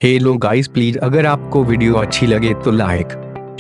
Hello guys, please अगर आपको video अच्छी लगे तो लाइक,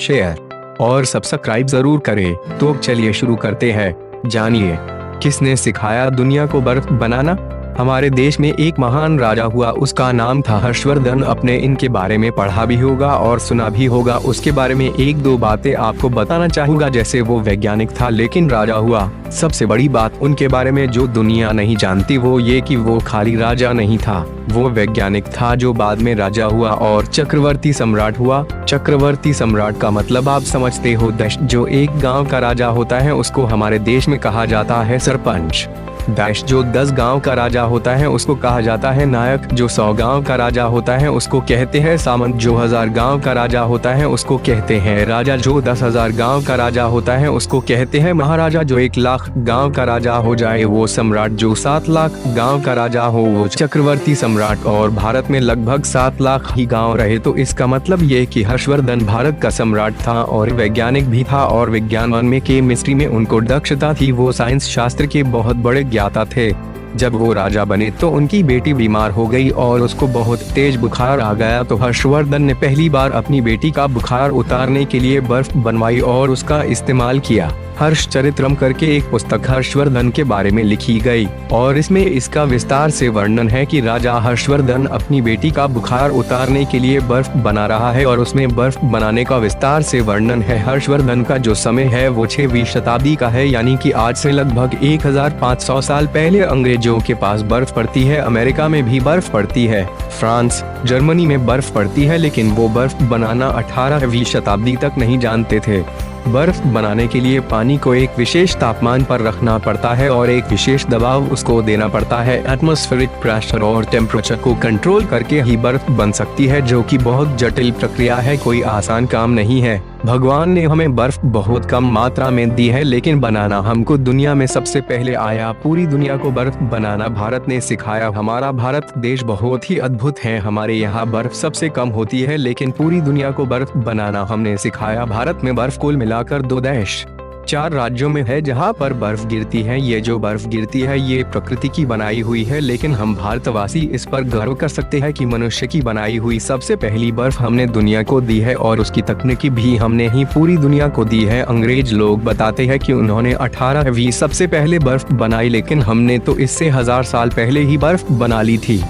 शेयर और सब्सक्राइब जरूर करें। तो चलिए शुरू करते हैं। जानिए किसने सिखाया दुनिया को बर्फ बनाना। हमारे देश में एक महान राजा हुआ, उसका नाम था हर्षवर्धन। अपने इनके बारे में पढ़ा भी होगा और सुना भी होगा। उसके बारे में एक दो बातें आपको बताना चाहूंगा। जैसे वो वैज्ञानिक था लेकिन राजा हुआ। सबसे बड़ी बात उनके बारे में जो दुनिया नहीं जानती वो ये कि वो खाली राजा नहीं था, वो वैज्ञानिक था जो बाद में राजा हुआ और चक्रवर्ती सम्राट हुआ। चक्रवर्ती सम्राट का मतलब आप समझते हो। देश जो एक गांव का राजा होता है उसको हमारे देश में कहा जाता है सरपंच। देश जो 10 गांव का राजा होता है उसको कहा जाता है नायक। जो 100 गांव का राजा होता है उसको कहते हैं सामंत। जो 1000 गांव का राजा होता है उसको कहते हैं राजा। जो 10,000 गांव का राजा होता है उसको कहते हैं महाराजा। जो 1 लाख गांव का राजा हो जाए वो सम्राट। जो 7 लाख गांव का राजा हो वो चक्रवर्ती सम्राट। और भारत में लगभग 7 लाख ही गांव रहे, तो इसका मतलब ये कि हर्षवर्धन भारत का सम्राट था और वैज्ञानिक भी था। और विज्ञान में केमिस्ट्री में उनको दक्षता थी। वो साइंस शास्त्र के बहुत बड़े ज्ञाता थे। जब वो राजा बने तो उनकी बेटी बीमार हो गई और उसको बहुत तेज बुखार आ गया। तो हर्षवर्धन ने पहली बार अपनी बेटी का बुखार उतारने के लिए बर्फ बनवाई और उसका इस्तेमाल किया। हर्षचरित्रम करके एक पुस्तक हर्षवर्धन के बारे में लिखी गई और इसमें इसका विस्तार से वर्णन है कि राजा हर्षवर्धन अपनी बेटी का बुखार उतारने के लिए बर्फ बना रहा है और उसमें बर्फ बनाने का विस्तार से वर्णन है। हर्षवर्धन का जो समय है वो 6वीं शताब्दी का है, यानी कि आज से लगभग 1500 साल पहले अंग्रेजों के पास बर्फ पड़ती है। अमेरिका में भी बर्फ पड़ती है, फ्रांस, जर्मनी में बर्फ पड़ती है, लेकिन वो बर्फ बनाना 18वीं शताब्दी तक नहीं जानते थे। बर्फ बनाने के लिए पानी को एक विशेष तापमान पर रखना पड़ता है और एक विशेष दबाव उसको देना पड़ता है। एटमॉस्फेरिक प्रेशर और टेम्परेचर को कंट्रोल करके ही बर्फ बन सकती है, जो कि बहुत जटिल प्रक्रिया है, कोई आसान काम नहीं है। भगवान ने हमें बर्फ बहुत कम मात्रा में दी है, लेकिन बनाना हमको दुनिया में सबसे पहले आया। पूरी दुनिया को बर्फ बनाना भारत ने सिखाया। हमारा भारत देश बहुत ही अद्भुत है। हमारे यहाँ बर्फ सबसे कम होती है, लेकिन पूरी दुनिया को बर्फ बनाना हमने सिखाया। भारत में बर्फ कुल मिलाकर 2.4 राज्यों में है जहाँ पर बर्फ गिरती है। ये जो बर्फ गिरती है ये प्रकृति की बनाई हुई है, लेकिन हम भारतवासी इस पर गर्व कर सकते हैं कि मनुष्य की बनाई हुई सबसे पहली बर्फ हमने दुनिया को दी है और उसकी तकनीकी भी हमने ही पूरी दुनिया को दी है। अंग्रेज लोग बताते हैं कि उन्होंने 18वीं सबसे पहले बर्फ बनाई, लेकिन हमने तो इससे 1000 साल पहले ही बर्फ बना ली थी।